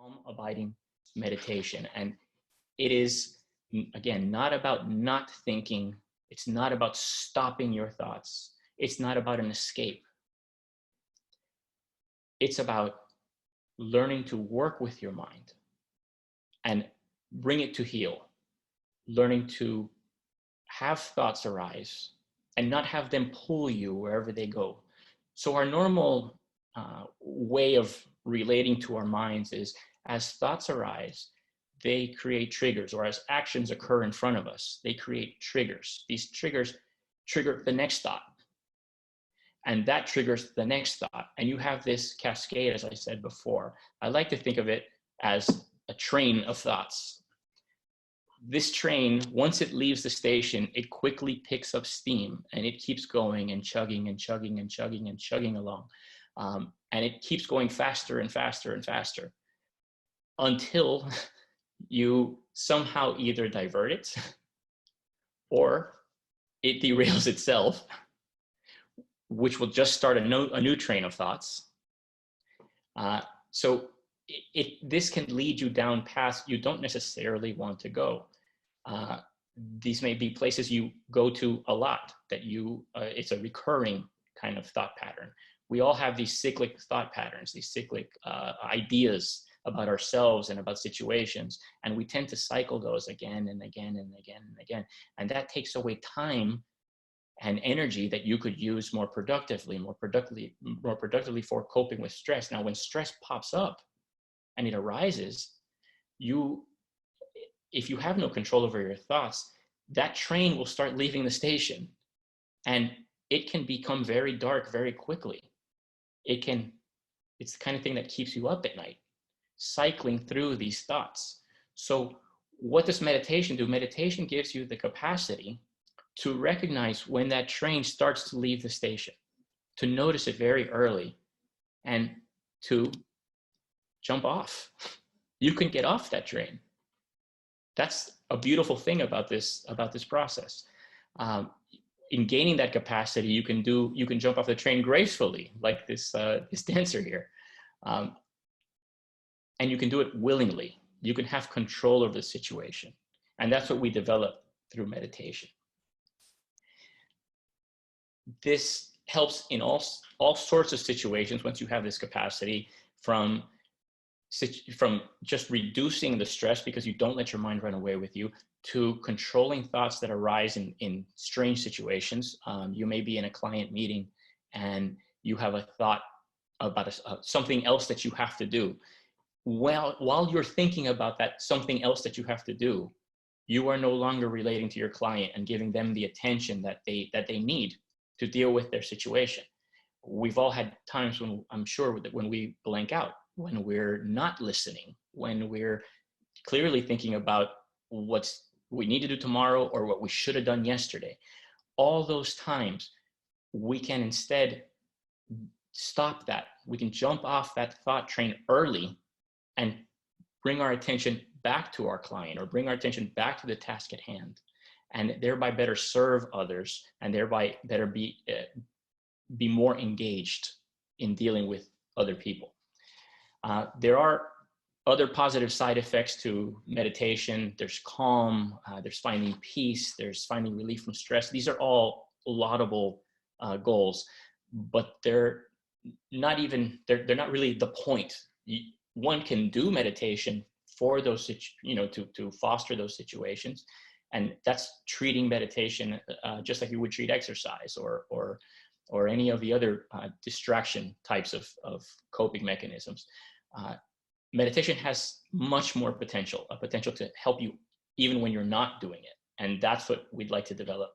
calm, abiding meditation. And it is, again, not about not thinking. It's not about stopping your thoughts. It's not about an escape. It's about learning to work with your mind and bring it to heal, learning to have thoughts arise and not have them pull you wherever they go. So our normal way of relating to our minds is as thoughts arise, they create triggers, or as actions occur in front of us, they create triggers. These triggers trigger the next thought, and that triggers the next thought. And you have this cascade, as I said before. I like to think of it as a train of thoughts. This train, once it leaves the station, it quickly picks up steam and it keeps going and chugging and chugging and chugging and chugging along. And it keeps going faster and faster and faster until you somehow either divert it or it derails itself, which will just start a new train of thoughts. So this can lead you down paths you don't necessarily want to go. These may be places you go to a lot, that it's a recurring kind of thought pattern. We all have these cyclic thought patterns, these cyclic ideas about ourselves and about situations, and we tend to cycle those again and again and again and again. And that takes away time and energy that you could use more productively for coping with stress. Now, when stress pops up and it arises, if you have no control over your thoughts, that train will start leaving the station, and it can become very dark very quickly. It's the kind of thing that keeps you up at night, cycling through these thoughts. So what does meditation do? Meditation gives you the capacity to recognize when that train starts to leave the station, to notice it very early, and to jump off. You can get off that train. That's a beautiful thing about this process. In gaining that capacity, you can jump off the train gracefully, like this dancer here, and you can do it willingly. You can have control of the situation, and that's what we develop through meditation. This helps in all sorts of situations once you have this capacity, from just reducing the stress because you don't let your mind run away with you, to controlling thoughts that arise in strange situations. You may be in a client meeting and you have a thought about something else that you have to do. While you're thinking about that something else that you have to do, you are no longer relating to your client and giving them the attention that they need to deal with their situation. We've all had times when, I'm sure, when we blank out, when we're not listening, when we're clearly thinking about what we need to do tomorrow or what we should have done yesterday. All those times, we can instead stop that. We can jump off that thought train early and bring our attention back to our client, or bring our attention back to the task at hand, and thereby better serve others, and thereby better be more engaged in dealing with other people. There are other positive side effects to meditation. There's calm, there's finding peace, there's finding relief from stress. These are all laudable goals, but they're not really the point. One can do meditation for those, to foster those situations. And that's treating meditation just like you would treat exercise or any of the other distraction types of coping mechanisms. Meditation has much more potential, a potential to help you even when you're not doing it. And that's what we'd like to develop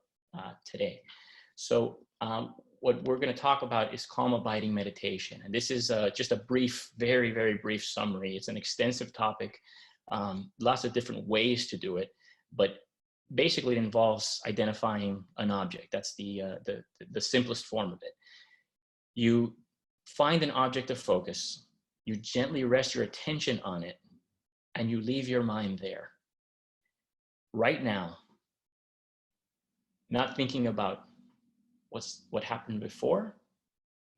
today. So what we're going to talk about is calm, abiding meditation. And this is just a brief, very, very brief summary. It's an extensive topic, lots of different ways to do it, but basically it involves identifying an object. That's the simplest form of it. You find an object of focus, you gently rest your attention on it, and you leave your mind there. Right now, not thinking about what happened before,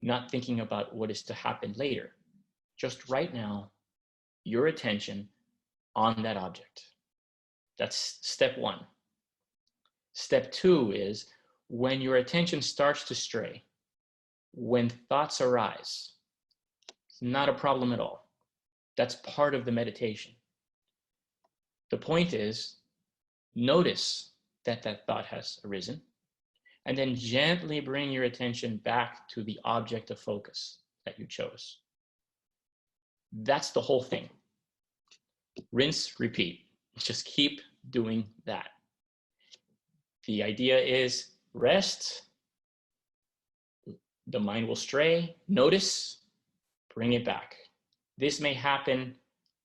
not thinking about what is to happen later. Just right now, your attention on that object. That's step one. Step two is when your attention starts to stray, when thoughts arise, it's not a problem at all. That's part of the meditation. The point is, notice that that thought has arisen, and then gently bring your attention back to the object of focus that you chose. That's the whole thing. Rinse, repeat. Just keep doing that. The idea is rest, the mind will stray, notice, bring it back. This may happen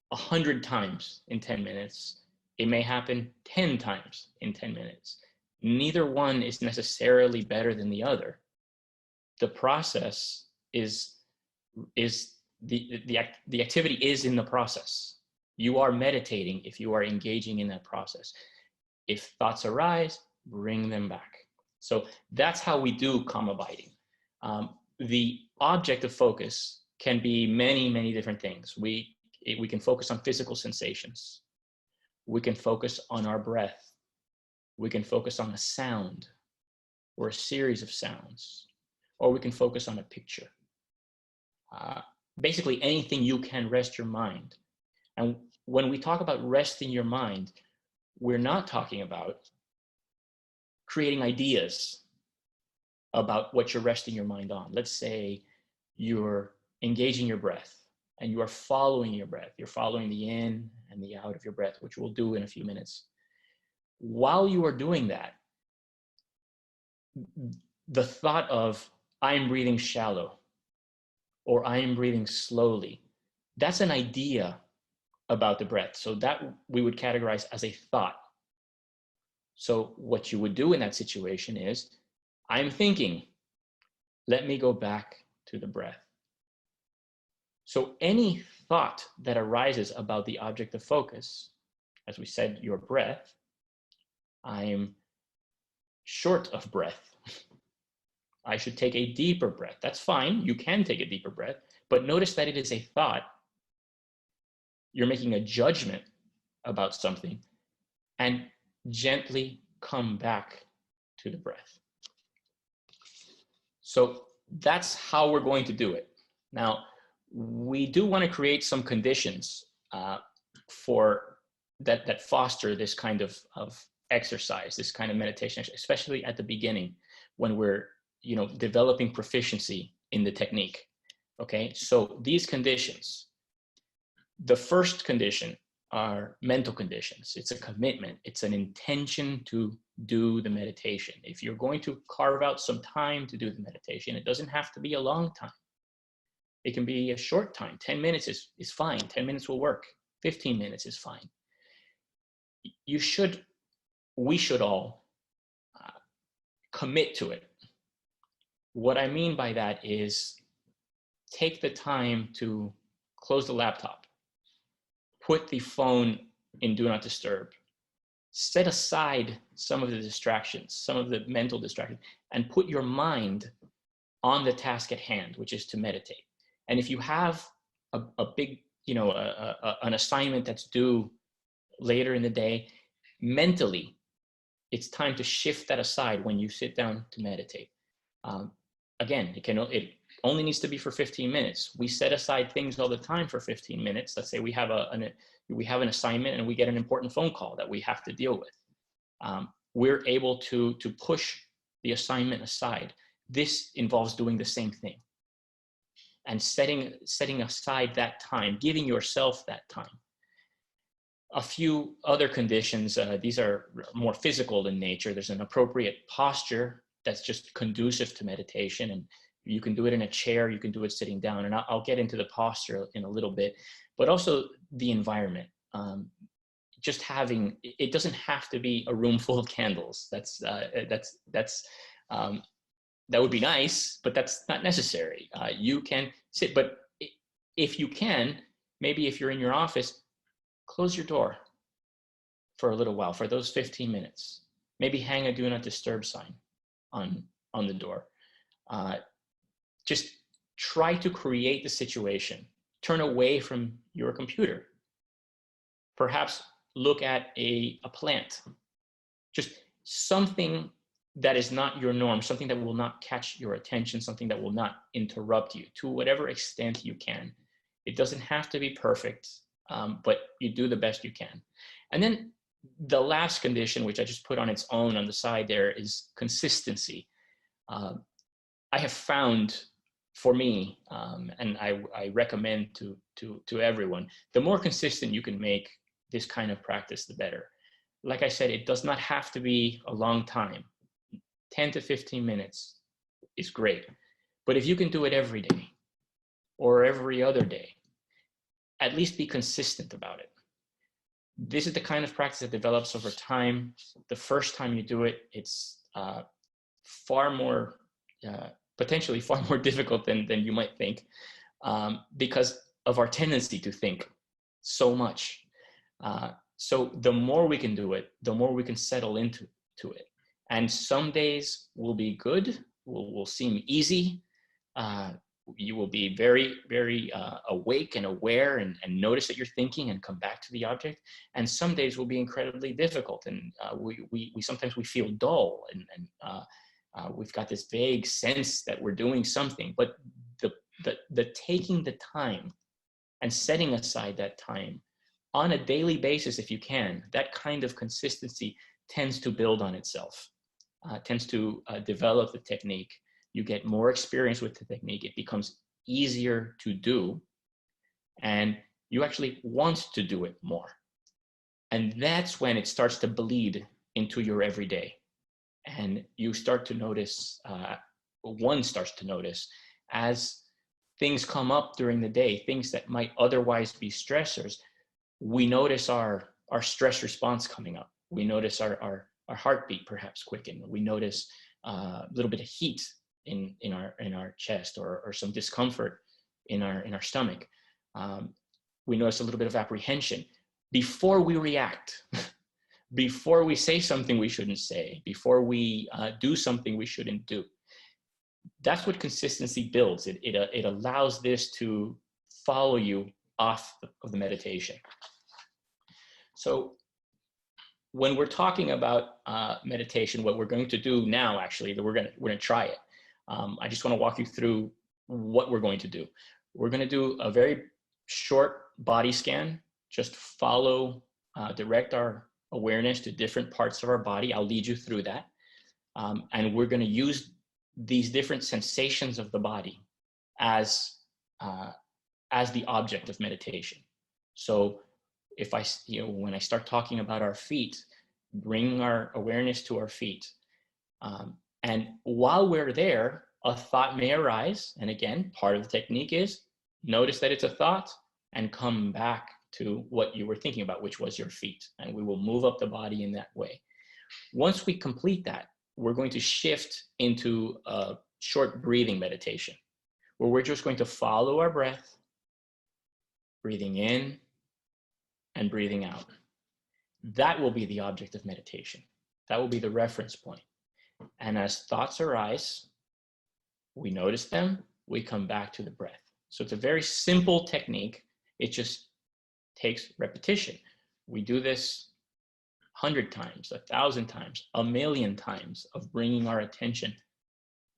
100 times in 10 minutes. It may happen 10 times in 10 minutes. Neither one is necessarily better than the other. The process is the activity is in the process. You are meditating if you are engaging in that process. If thoughts arise, bring them back. So that's how we do calm abiding. The object of focus can be many, many different things. We can focus on physical sensations. We can focus on our breath. We can focus on a sound or a series of sounds, or we can focus on a picture. Basically anything you can rest your mind. And when we talk about resting your mind, we're not talking about creating ideas about what you're resting your mind on. Let's say you're engaging your breath and you are following your breath. You're following the in and the out of your breath, which we'll do in a few minutes. While you are doing that, the thought of I'm breathing shallow or I am breathing slowly, that's an idea about the breath. So that we would categorize as a thought. So what you would do in that situation is, I'm thinking, let me go back to the breath. So any thought that arises about the object of focus, as we said, your breath, I'm short of breath. I should take a deeper breath. That's fine. You can take a deeper breath, but notice that it is a thought. You're making a judgment about something and gently come back to the breath. So that's how we're going to do it. Now, we do want to create some conditions for that foster this kind of exercise, this kind of meditation, especially at the beginning when we're developing proficiency in the technique. Okay, so these conditions, the first condition are mental conditions. It's a commitment. It's an intention to do the meditation. If you're going to carve out some time to do the meditation, it doesn't have to be a long time. It can be a short time. 10 minutes is fine. 10 minutes will work. 15 minutes is fine. We should all commit to it. What I mean by that is take the time to close the laptop, put the phone in do not disturb, set aside some of the distractions, some of the mental distractions, and put your mind on the task at hand, which is to meditate. And if you have a big, an assignment that's due later in the day, mentally, it's time to shift that aside when you sit down to meditate. Again, it only needs to be for 15 minutes. We set aside things all the time for 15 minutes. Let's say we have an assignment and we get an important phone call that we have to deal with. We're able to push the assignment aside. This involves doing the same thing and setting aside that time, giving yourself that time. A few other conditions, these are more physical in nature. There's an appropriate posture that's just conducive to meditation, and you can do it in a chair, you can do it sitting down, and I'll get into the posture in a little bit, but also the environment. Just having, it doesn't have to be a room full of candles. That would be nice, but that's not necessary. You can sit, but if you can, maybe if you're in your office, close your door for a little while, for those 15 minutes. Maybe hang a do not disturb sign on the door. Just try to create the situation turn away from your computer. Perhaps look at a plant. Just something that is not your norm, something that will not catch your attention, something that will not interrupt you to whatever extent you can. It doesn't have to be perfect, but you do the best you can. And then the last condition, which I just put on its own on the side there, is consistency. I have found for me, and I recommend to everyone, the more consistent you can make this kind of practice, the better. Like I said, it does not have to be a long time. 10 to 15 minutes is great. But if you can do it every day or every other day, at least be consistent about it. This is the kind of practice that develops over time. The first time you do it, it's potentially far more difficult than you might think, because of our tendency to think so much. So the more we can do it, the more we can settle into it. And some days will be good, will seem easy. You will be very, very awake and aware and notice that you're thinking and come back to the object. And some days will be incredibly difficult. And we sometimes feel dull and we've got this vague sense that we're doing something. But the taking the time and setting aside that time on a daily basis, if you can, that kind of consistency tends to build on itself, tends to develop the technique. You get more experience with the technique. It becomes easier to do, and you actually want to do it more. And that's when it starts to bleed into your everyday. And you start to notice, one starts to notice, as things come up during the day, things that might otherwise be stressors, we notice our stress response coming up. We notice our heartbeat perhaps quicken. We notice a little bit of heat in our chest, or some discomfort in our stomach. We notice a little bit of apprehension before we react, before we say something we shouldn't say, before we do something we shouldn't do. That's what consistency builds. It allows this to follow you off of the meditation. So when we're talking about meditation, what we're going to do now, actually, we're gonna try it. I just want to walk you through what we're going to do. We're going to do a very short body scan. Just direct our awareness to different parts of our body. I'll lead you through that. And we're going to use these different sensations of the body as the object of meditation. So if when I start talking about our feet, bring our awareness to our feet. And while we're there, a thought may arise. And again, part of the technique is notice that it's a thought and come back to what you were thinking about, which was your feet. And we will move up the body in that way. Once we complete that, we're going to shift into a short breathing meditation, where we're just going to follow our breath, breathing in and breathing out. That will be the object of meditation. That will be the reference point. And as thoughts arise, we notice them, we come back to the breath. So it's a very simple technique. It just takes repetition. We do this 100 times, 1,000 times, 1,000,000 times, of bringing our attention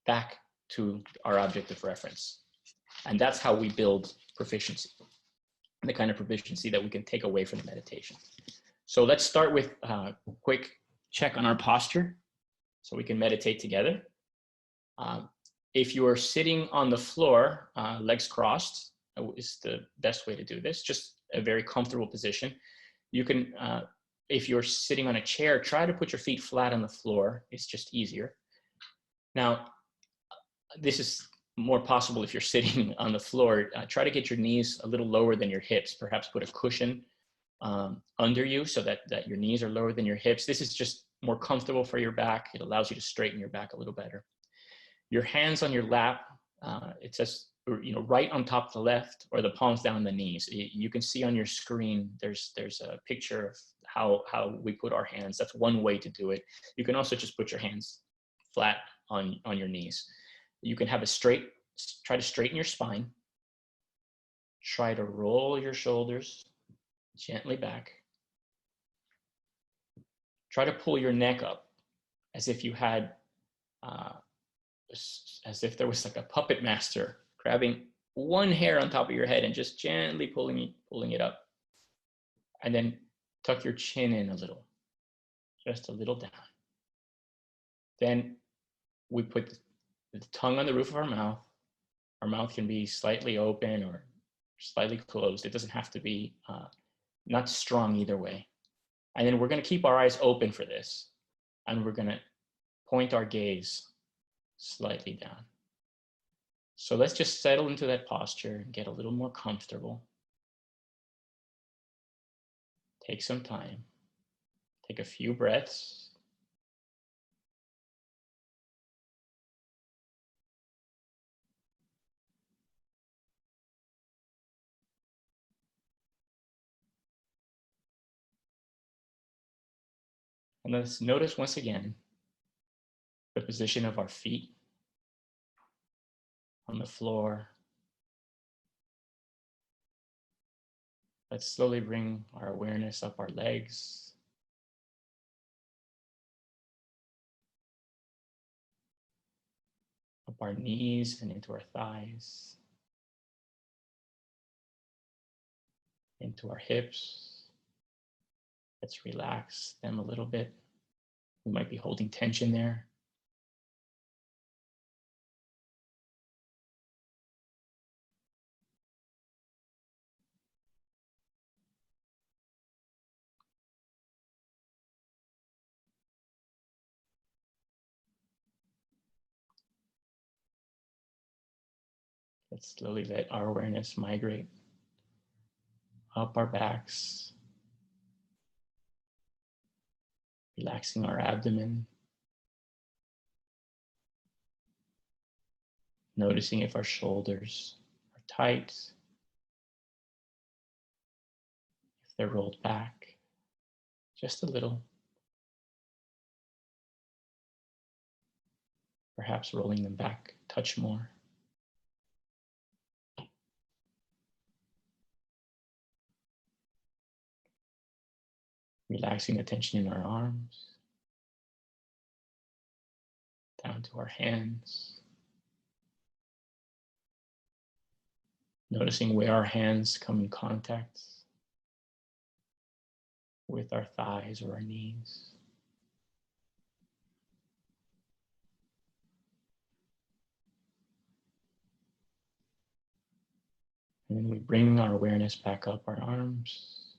back to our object of reference. And that's how we build proficiency, the kind of proficiency that we can take away from the meditation. So let's start with a quick check on our posture so we can meditate together. If you are sitting on the floor, legs crossed is the best way to do this, just a very comfortable position. You can, if you're sitting on a chair, try to put your feet flat on the floor. It's just easier. Now, this is more possible if you're sitting on the floor. Try to get your knees a little lower than your hips. Perhaps put a cushion under you so that your knees are lower than your hips. This is just more comfortable for your back. It allows you to straighten your back a little better. Your hands on your lap, it says, right on top of the left, or the palms down the knees. You can see on your screen, there's a picture of how we put our hands. That's one way to do it. You can also just put your hands flat on your knees. You can have try to straighten your spine. Try to roll your shoulders gently back. Try to pull your neck up as if you had, as if there was like a puppet master grabbing one hair on top of your head and just gently pulling it up. And then tuck your chin in a little, just a little down. Then we put the tongue on the roof of our mouth. Our mouth can be slightly open or slightly closed. It doesn't have to be not strong either way. And then we're going to keep our eyes open for this. And we're going to point our gaze slightly down. So let's just settle into that posture and get a little more comfortable. Take some time. Take a few breaths. And let's notice once again the position of our feet on the floor. Let's slowly bring our awareness up our legs. Up our knees and into our thighs. Into our hips. Let's relax them a little bit. We might be holding tension there. Let's slowly let our awareness migrate up our backs, relaxing our abdomen, noticing if our shoulders are tight, if they're rolled back just a little, perhaps rolling them back a touch more. Relaxing the tension in our arms, down to our hands. Noticing where our hands come in contact with our thighs or our knees. And then we bring our awareness back up our arms,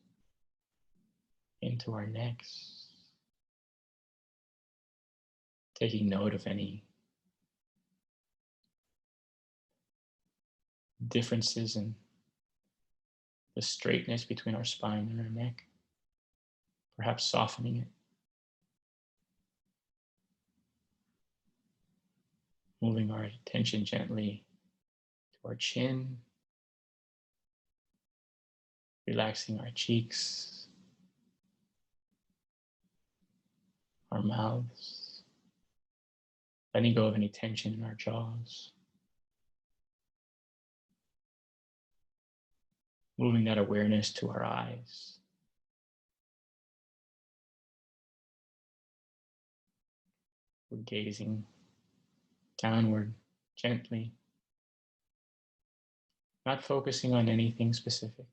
into our necks, taking note of any differences in the straightness between our spine and our neck, perhaps softening it. Moving our attention gently to our chin, relaxing our cheeks, our mouths, letting go of any tension in our jaws. Moving that awareness to our eyes. We're gazing downward gently, not focusing on anything specific.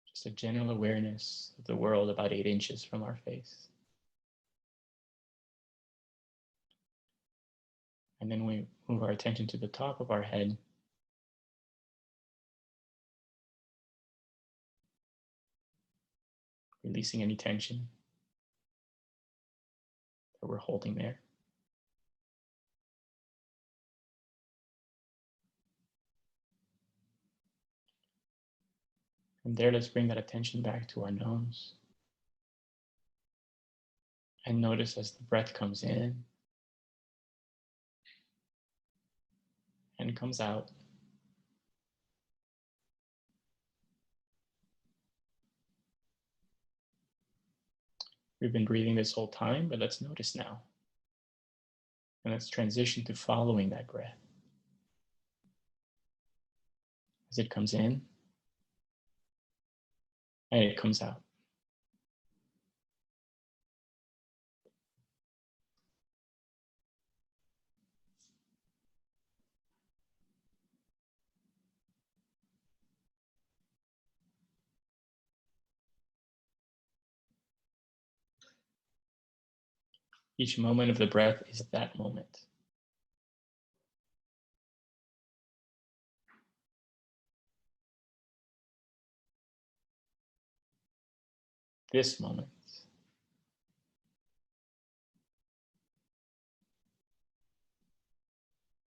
Just a general awareness of the world about 8 inches from our face. And then we move our attention to the top of our head. Releasing any tension that we're holding there. From there, let's bring that attention back to our nose. And notice as the breath comes in and comes out, we've been breathing this whole time, but let's notice now. And let's transition to following that breath. As it comes in and it comes out. Each moment of the breath is that moment. This moment.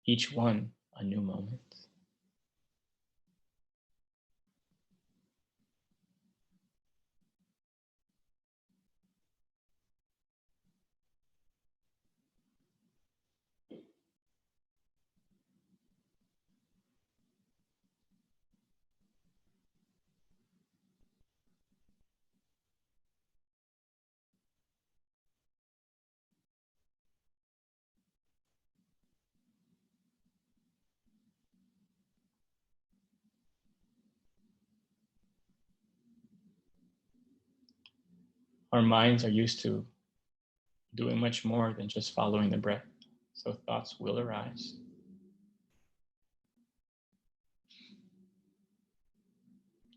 Each one a new moment. Our minds are used to doing much more than just following the breath. So thoughts will arise.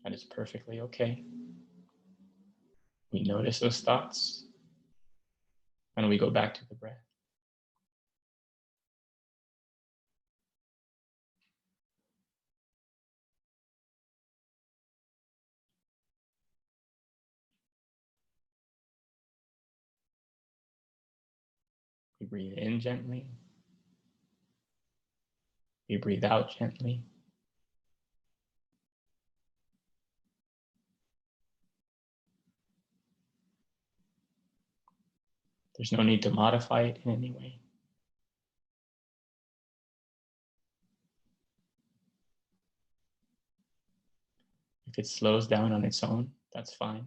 That is perfectly okay. We notice those thoughts and we go back to the breath. We breathe in gently. We breathe out gently. There's no need to modify it in any way. If it slows down on its own, that's fine.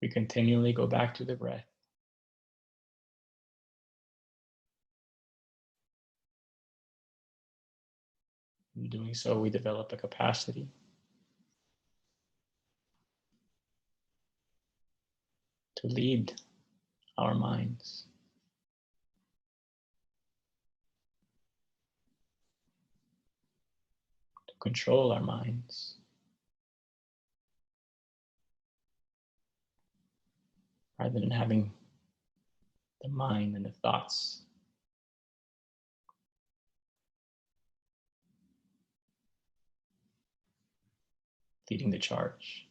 We continually go back to the breath. In doing so, we develop a capacity to lead our minds, to control our minds, rather than having the mind and the thoughts leading the charge.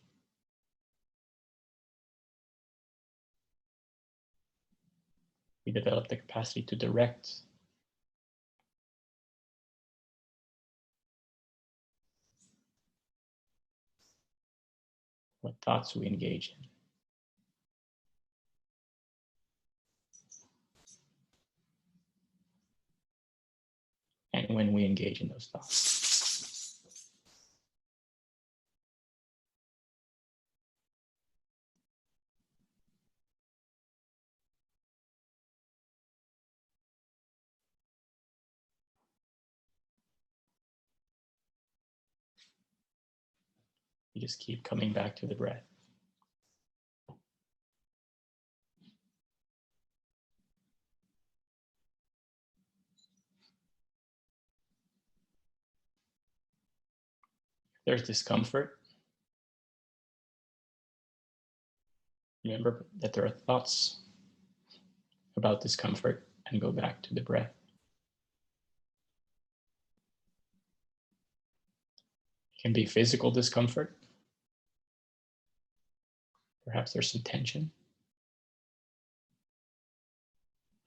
We develop the capacity to direct what thoughts we engage in, and when we engage in those thoughts. You just keep coming back to the breath. If there's discomfort, remember that there are thoughts about discomfort and go back to the breath. It can be physical discomfort. Perhaps there's some tension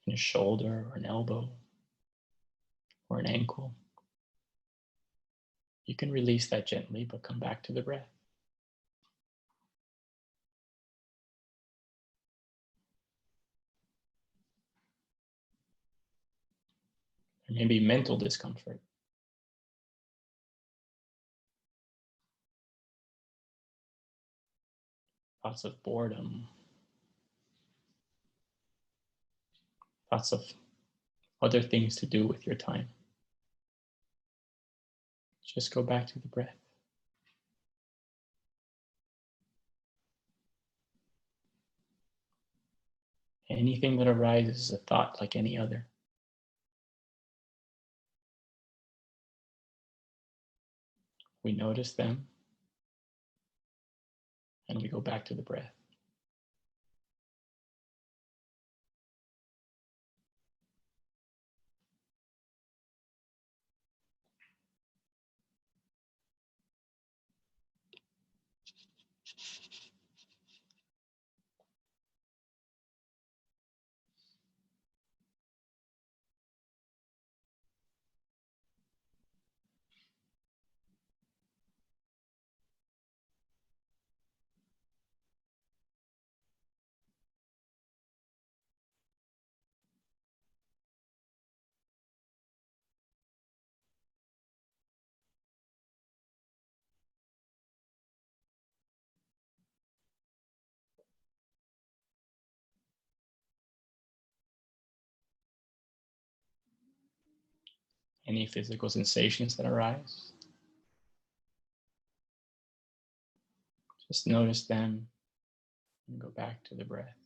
in a shoulder or an elbow or an ankle. You can release that gently, but come back to the breath. There may be mental discomfort. Thoughts of boredom. Thoughts of other things to do with your time. Just go back to the breath. Anything that arises is a thought like any other. We notice them, and we go back to the breath. Any physical sensations that arise, just notice them and go back to the breath.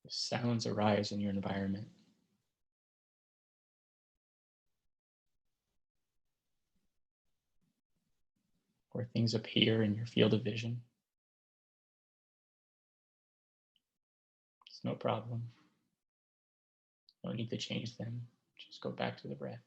If sounds arise in your environment, or things appear in your field of vision, it's no problem. No need to change them. Just go back to the breath.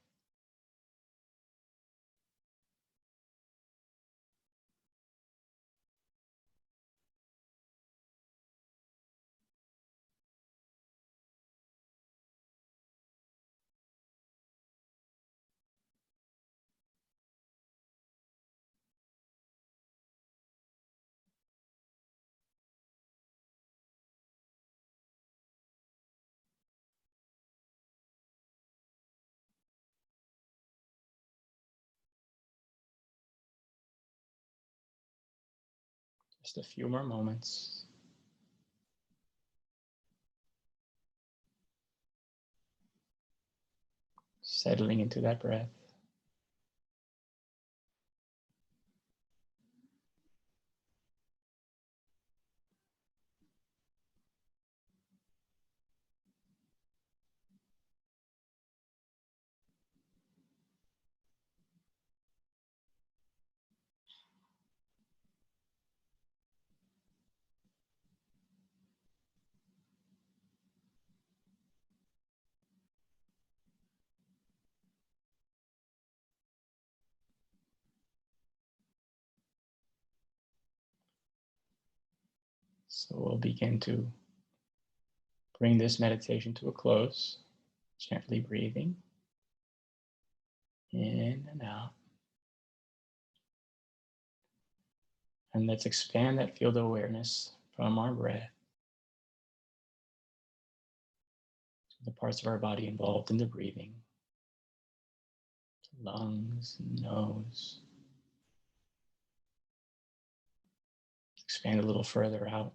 Just a few more moments. Settling into that breath. So we'll begin to bring this meditation to a close, gently breathing in and out. And let's expand that field of awareness from our breath to the parts of our body involved in the breathing, lungs, nose. Expand a little further out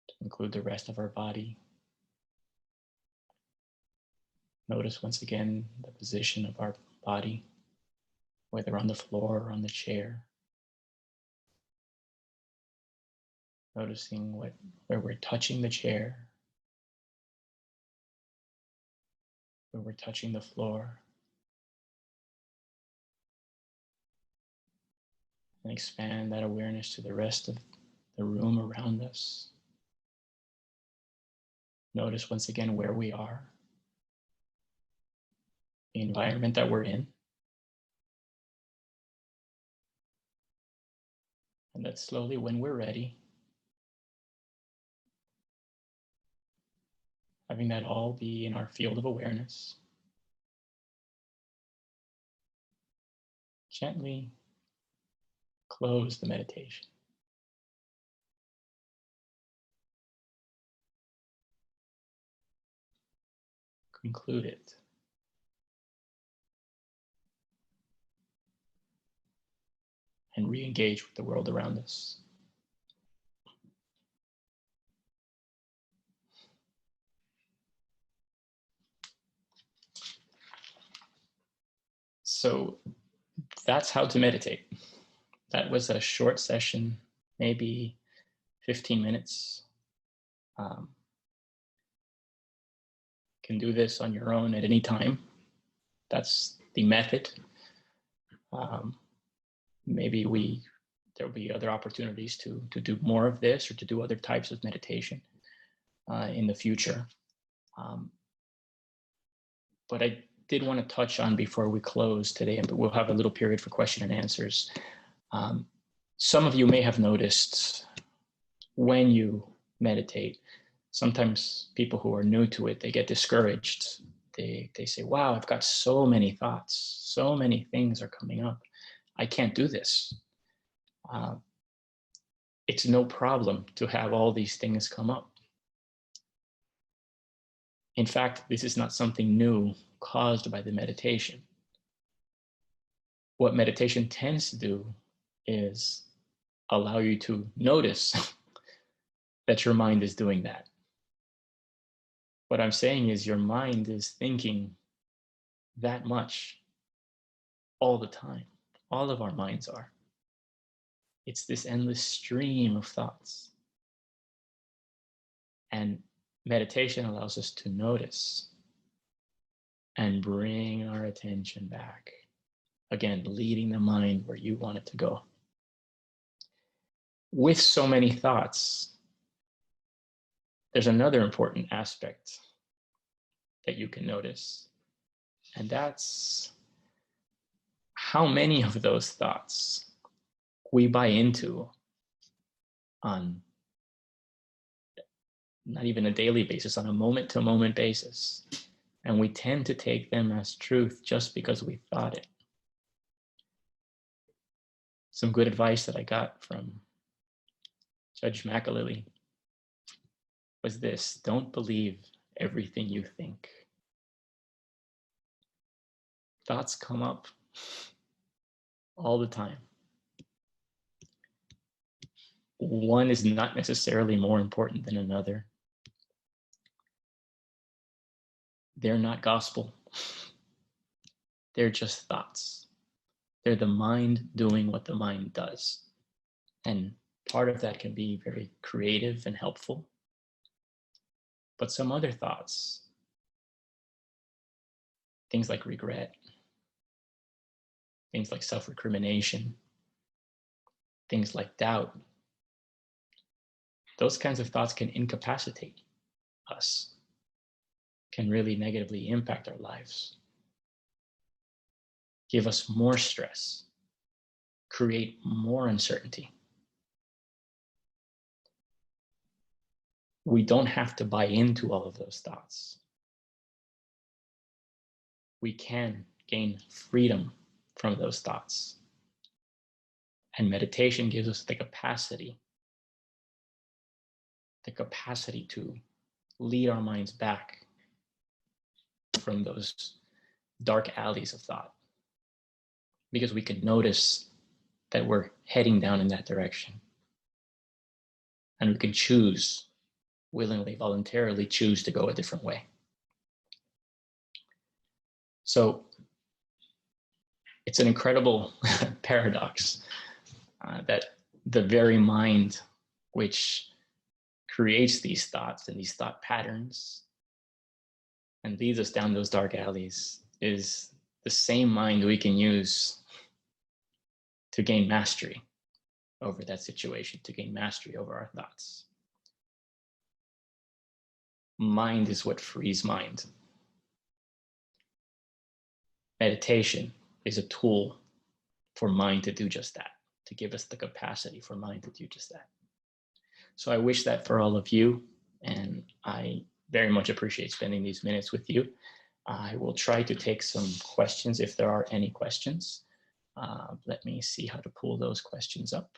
to include the rest of our body. Notice once again the position of our body, whether on the floor or on the chair. Noticing where we're touching the chair, where we're touching the floor. And expand that awareness to the rest of the room around us. Notice once again where we are, the environment that we're in. And that slowly, when we're ready, having that all be in our field of awareness, gently close the meditation. Conclude it. And re-engage with the world around us. So that's how to meditate. That was a short session, maybe 15 minutes. Can do this on your own at any time. That's the method. Maybe there'll be other opportunities to do more of this or to do other types of meditation in the future. But I did want to touch on before we close today, but we'll have a little period for question and answers. Some of you may have noticed when you meditate, sometimes people who are new to it, they get discouraged. They say, wow, I've got so many thoughts, so many things are coming up. I can't do this. It's no problem to have all these things come up. In fact, this is not something new caused by the meditation. What meditation tends to do is allow you to notice that your mind is doing that. What I'm saying is your mind is thinking that much all the time. All of our minds are. It's this endless stream of thoughts. And meditation allows us to notice and bring our attention back. Again, leading the mind where you want it to go. With so many thoughts, there's another important aspect that you can notice, and that's how many of those thoughts we buy into on not even a daily basis, on a moment-to-moment basis. And we tend to take them as truth just because we thought it. Some good advice that I got from Judge McAlilly was this: don't believe everything you think. Thoughts come up all the time. One is not necessarily more important than another. They're not gospel. They're just thoughts. They're the mind doing what the mind does. And part of that can be very creative and helpful. But some other thoughts, things like regret, things like self-recrimination, things like doubt, those kinds of thoughts can incapacitate us, can really negatively impact our lives, give us more stress, create more uncertainty. We don't have to buy into all of those thoughts. We can gain freedom from those thoughts. And meditation gives us the capacity to lead our minds back from those dark alleys of thought, because we can notice that we're heading down in that direction. And we can choose, willingly, voluntarily choose to go a different way. So it's an incredible paradox that the very mind which creates these thoughts and these thought patterns and leads us down those dark alleys is the same mind we can use to gain mastery over that situation, to gain mastery over our thoughts. Mind is what frees mind. Meditation is a tool for mind to do just that, to give us the capacity for mind to do just that. So I wish that for all of you, and I very much appreciate spending these minutes with you. I will try to take some questions if there are any questions. Let me see how to pull those questions up.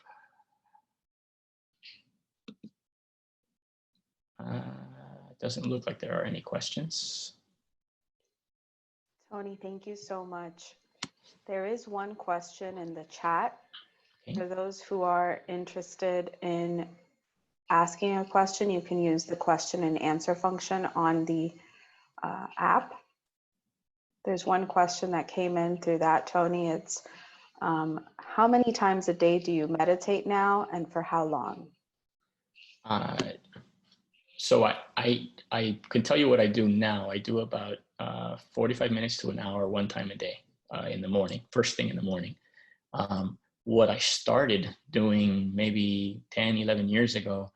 It doesn't look like there are any questions. Tony, thank you so much. There is one question in the chat. Okay. For those who are interested in asking a question, you can use the question and answer function on the app. There's one question that came in through that, Tony. It's how many times a day do you meditate now, and for how long? So I can tell you what I do now. I do about 45 minutes to an hour one time a day in the morning, first thing in the morning. What I started doing maybe 10, 11 years ago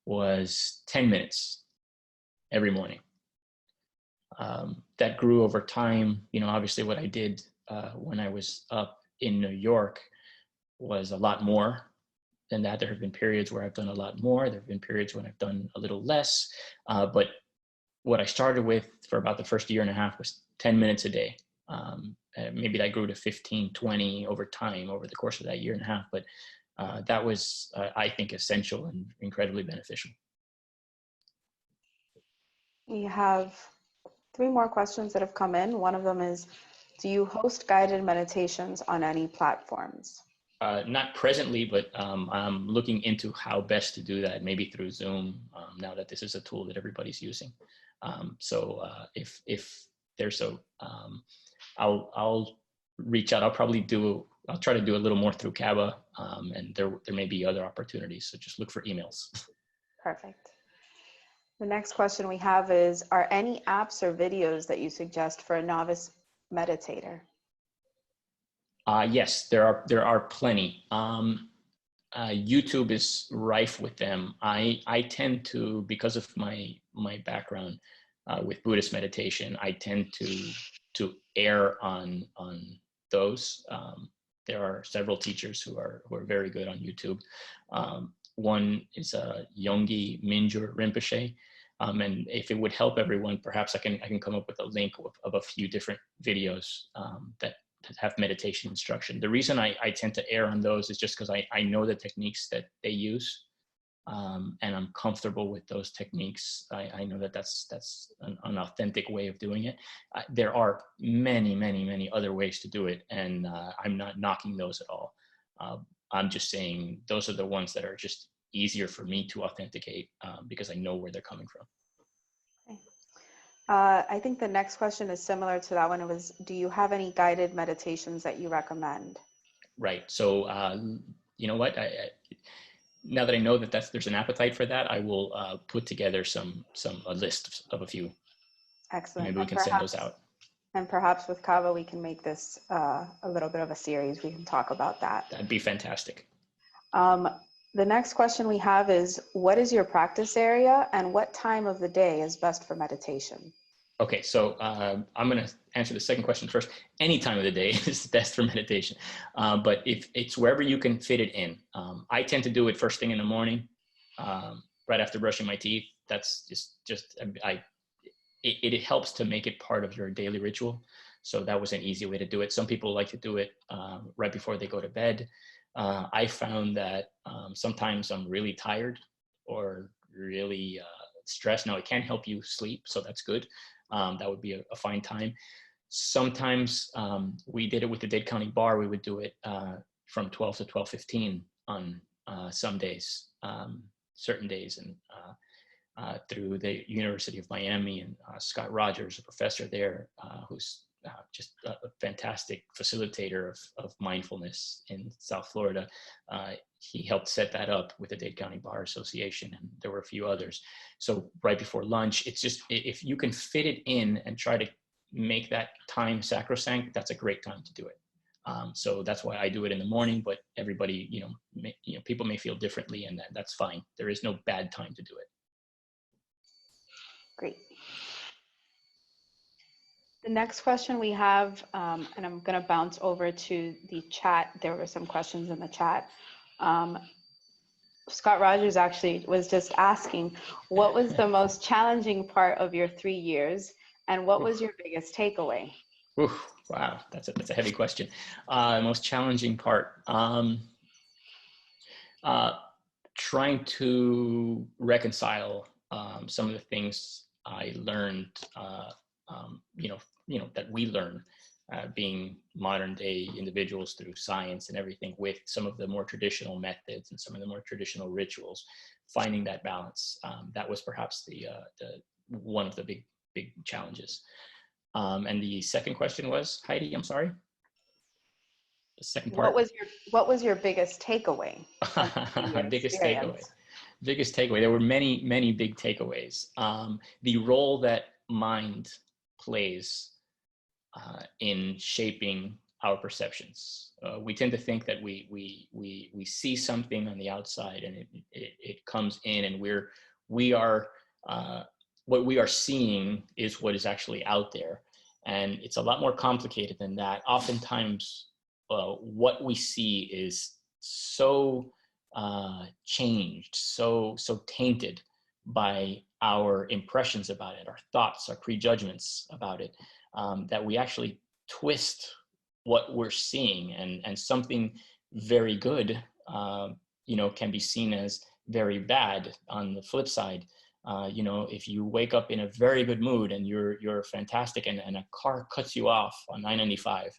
was 10 minutes every morning. That grew over time. You know, obviously what I did when I was up in New York was a lot more than that. There have been periods where I've done a lot more. There have been periods when I've done a little less. But what I started with for about the first year and a half was 10 minutes a day. Maybe that grew to 15, 20 over time, over the course of that year and a half. But that was, I think, essential and incredibly beneficial. We have 3 more questions that have come in. One of them is, do you host guided meditations on any platforms? Not presently, but I'm looking into how best to do that, maybe through Zoom, now that this is a tool that everybody's using. If there's a, I'll reach out. I'll try to do a little more through CABA, and there may be other opportunities. So just look for emails. Perfect. The next question we have is, are any apps or videos that you suggest for a novice meditator? Yes, there are plenty. YouTube is rife with them. I tend to, because of my background with Buddhist meditation, I tend to err on those. There are several teachers who are very good on YouTube. One is Yonggi Mingyur Rinpoche. And if it would help everyone, perhaps I can come up with a link of a few different videos that have meditation instruction. The reason I tend to err on those is just because I know the techniques that they use, and I'm comfortable with those techniques. I know that that's an authentic way of doing it. There are many other ways to do it, and I'm not knocking those at all. I'm just saying those are the ones that are just easier for me to authenticate because I know where they're coming from. Okay. I think the next question is similar to that one. It was, do you have any guided meditations that you recommend? Right. So, you know what? Now that I know that there's an appetite for that, I will put together a list of a few. Excellent. Maybe we can send those out. And perhaps with CABA, we can make this a little bit of a series. We can talk about that. That'd be fantastic. The next question we have is, what is your practice area and what time of the day is best for meditation? Okay, so I'm going to answer the second question first. Any time of the day is best for meditation, but if it's wherever you can fit it in. I tend to do it first thing in the morning, right after brushing my teeth. That's it helps to make it part of your daily ritual. So that was an easy way to do it. Some people like to do it right before they go to bed. I found that sometimes I'm really tired or really stressed. Now, it can help you sleep, so that's good. That would be a fine time. Sometimes we did it with the Dade County Bar. We would do it from 12 to 12:15 on some days, certain days, and through the University of Miami, and Scott Rogers, a professor there, who's just a fantastic facilitator of mindfulness in South Florida. He helped set that up with the Dade County Bar Association, and there were a few others. So right before lunch, it's just, if you can fit it in and try to make that time sacrosanct, that's a great time to do it. So that's why I do it in the morning, but everybody, people may feel differently, and that's fine. There is no bad time to do it. Great. The next question we have, and I'm going to bounce over to the chat. There were some questions in the chat. Scott Rogers actually was just asking, what was the most challenging part of your 3 years, and what was your biggest takeaway? Oof, wow, that's a heavy question. Most challenging part, trying to reconcile some of the things I learned, that we learn, being modern day individuals through science and everything, with some of the more traditional methods and some of the more traditional rituals. Finding that balance, that was perhaps the one of the big challenges. And the second question was, Heidi, I'm sorry. The second part. What was your biggest takeaway? Biggest takeaway. There were many big takeaways. The role that mind plays in shaping our perceptions. We tend to think that we see something on the outside, and it comes in, and we are what we are seeing is what is actually out there, and it's a lot more complicated than that. Oftentimes, what we see is so changed, so tainted by our impressions about it, our thoughts, our prejudgments about it, that we actually twist what we're seeing, and something very good, can be seen as very bad on the flip side. If you wake up in a very good mood and you're fantastic, and a car cuts you off on 995,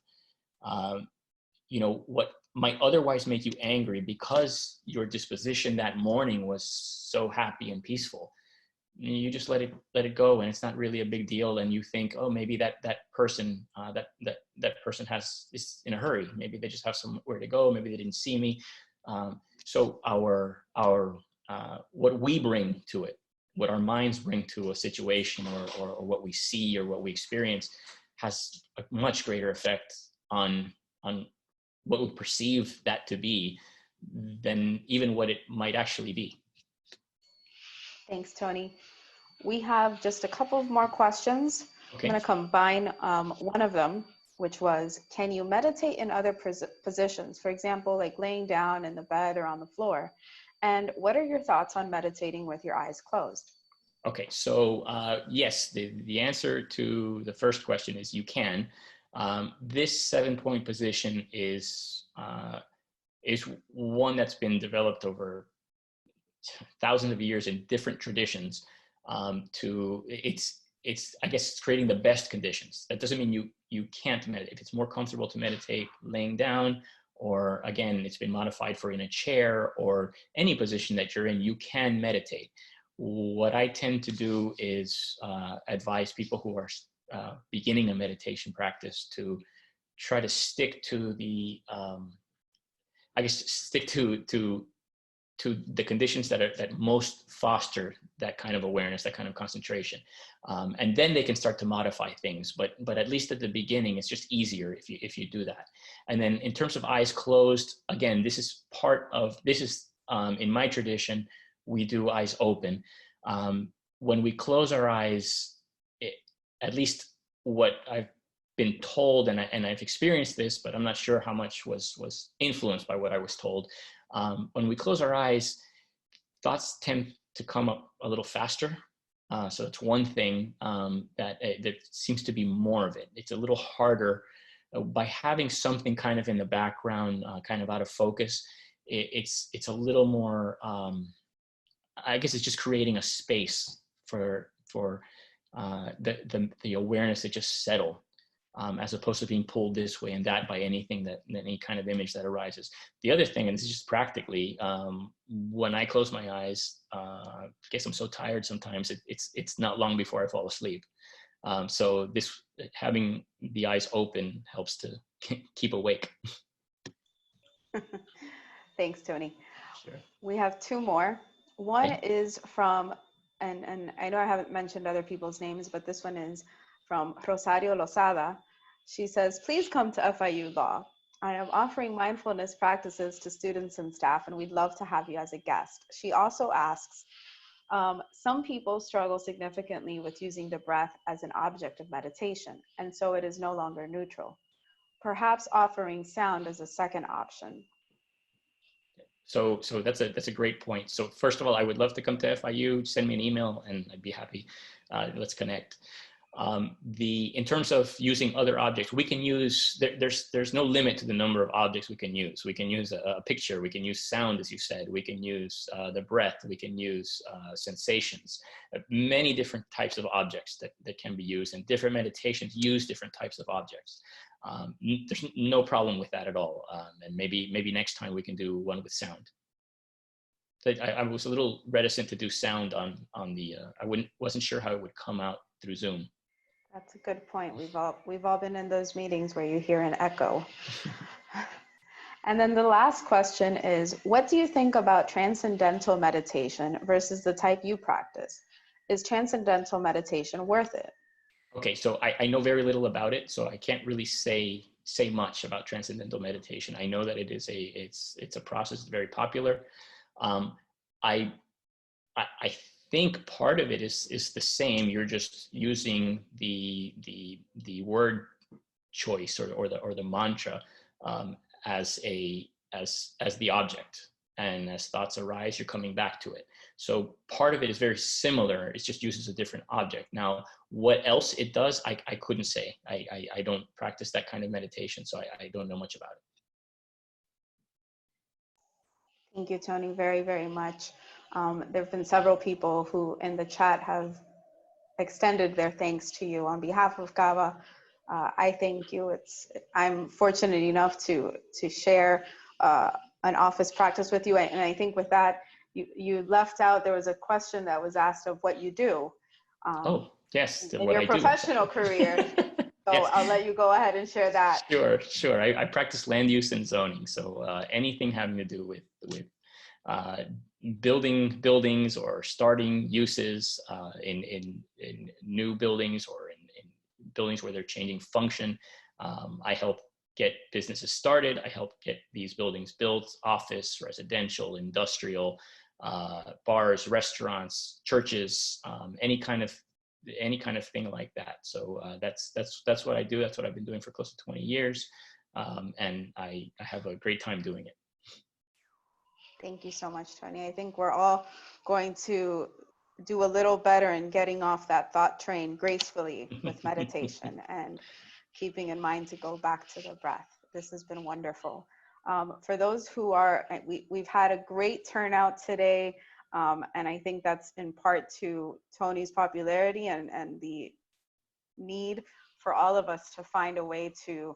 what might otherwise make you angry because your disposition that morning was so happy and peaceful, you just let it go, and it's not really a big deal. And you think, oh, maybe that person that person is in a hurry. Maybe they just have somewhere to go. Maybe they didn't see me. So our what we bring to it, what our minds bring to a situation, or what we see or what we experience, has a much greater effect on what we perceive that to be than even what it might actually be. Thanks, Tony. We have just a couple more questions. Okay. I'm going to combine one of them, which was, can you meditate in other positions? For example, like laying down in the bed or on the floor. And what are your thoughts on meditating with your eyes closed? Okay, so yes, the answer to the first question is you can. This 7-point position is one that's been developed over thousands of years in different traditions. It's I guess it's creating the best conditions. That doesn't mean you can't meditate. If it's more comfortable to meditate laying down, or again, it's been modified for in a chair, or any position that you're in, you can meditate. What I tend to do is advise people who are beginning a meditation practice to try to stick to the, stick to the conditions that most foster that kind of awareness, that kind of concentration. And then they can start to modify things. But at least at the beginning, it's just easier if you do that. And then in terms of eyes closed, again, this is in my tradition, we do eyes open. When we close our eyes, at least what I've been told, and I've experienced this, but I'm not sure how much was influenced by what I was told. When we close our eyes, thoughts tend to come up a little faster. So it's one thing that there seems to be more of it. It's a little harder by having something kind of in the background, kind of out of focus, it's a little more, I guess it's just creating a space for the awareness to just settle, as opposed to being pulled this way and that by anything any kind of image that arises. The other thing, and this is just practically, when I close my eyes, I guess I'm so tired sometimes, it's not long before I fall asleep. So this, having the eyes open, helps to keep awake. Thanks, Tony. Sure. We have two more. One Okay. is from, and I know I haven't mentioned other people's names, but this one is from Rosario Lozada. She says, please come to FIU Law. I am offering mindfulness practices to students and staff, and we'd love to have you as a guest. She also asks, some people struggle significantly with using the breath as an object of meditation, and so it is no longer neutral. Perhaps offering sound as a second option. So that's a great point. So first of all, I would love to come to FIU. Send me an email, and I'd be happy. Let's connect. In terms of using other objects, we can use, there's no limit to the number of objects we can use. We can use a picture, we can use sound, as you said, we can use the breath, we can use sensations, many different types of objects that can be used, and different meditations use different types of objects. There's no problem with that at all. And maybe next time we can do one with sound. So I was a little reticent to do sound on the, wasn't sure how it would come out through Zoom. That's a good point. We've all been in those meetings where you hear an echo. And then the last question is, what do you think about transcendental meditation versus the type you practice? Is transcendental meditation worth it? Okay, so I know very little about it, so I can't really say much about transcendental meditation. I know that it's a process that's very popular. I think part of it is the same. You're just using the word choice or the mantra as the object, and as thoughts arise, you're coming back to it. So part of it is very similar. It just uses a different object. Now, what else it does, I couldn't say. I don't practice that kind of meditation, so I don't know much about it. Thank you, Tony, very, very much. There have been several people who in the chat have extended their thanks to you on behalf of CABA. I thank you. I'm fortunate enough to share an office practice with you. And I think with that, you left out, there was a question that was asked of what you do. Oh, yes. In your professional career. So yes. I'll let you go ahead and share that. Sure. I practice land use and zoning. So anything having to do with building buildings or starting uses in new buildings or in buildings where they're changing function. I help get businesses started. I help get these buildings built, office, residential, industrial, bars, restaurants, churches, any kind of thing like that. So that's what I do. That's what I've been doing for close to 20 years. And I have a great time doing it. Thank you so much, Tony. I think we're all going to do a little better in getting off that thought train gracefully with meditation and keeping in mind to go back to the breath. This has been wonderful. For those who are, we've had a great turnout today. And I think that's in part to Tony's popularity and the need for all of us to find a way to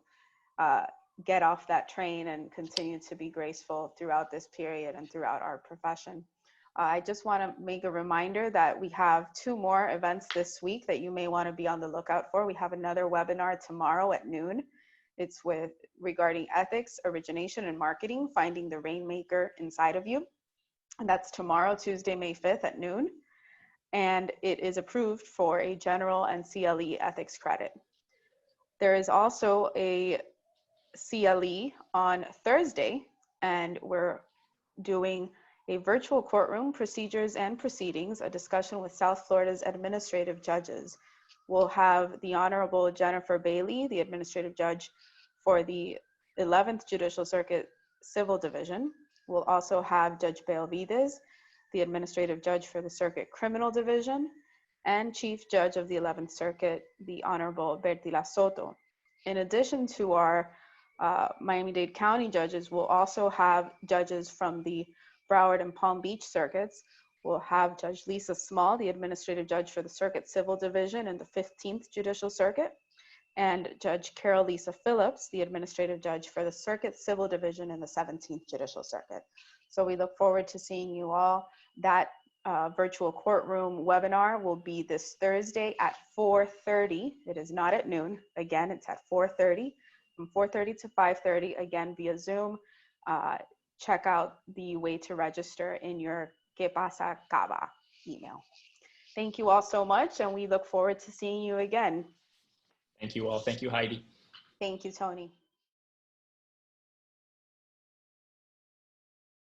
get off that train and continue to be graceful throughout this period and throughout our profession. I just want to make a reminder that we have 2 more events this week that you may want to be on the lookout for. We have another webinar tomorrow at noon. It's regarding ethics, origination, and marketing, finding the rainmaker inside of you. And that's tomorrow, Tuesday, May 5th at noon. And it is approved for a general and CLE ethics credit. There is also a CLE on Thursday, and we're doing a virtual courtroom procedures and proceedings, a discussion with South Florida's administrative judges. We'll have the Honorable Jennifer Bailey, the administrative judge for the 11th Judicial Circuit Civil Division. We'll also have Judge Benavides, the administrative judge for the Circuit Criminal Division, and Chief Judge of the 11th Circuit, the Honorable Bertila Soto. in addition to our Miami-Dade County judges, we'll also have judges from the Broward and Palm Beach circuits. We'll have Judge Lisa Small, the administrative judge for the Circuit Civil Division in the 15th Judicial Circuit, and Judge Carol Lisa Phillips, the administrative judge for the Circuit Civil Division in the 17th Judicial Circuit. So we look forward to seeing you all. That virtual courtroom webinar will be this Thursday at 4:30. It is not at noon. Again, it's at 4:30, from 4:30 to 5:30, again via Zoom. Check out the way to register in your Que Pasa CABA email. Thank you all so much, and we look forward to seeing you again. Thank you all. Thank you, Heidi. Thank you, Tony.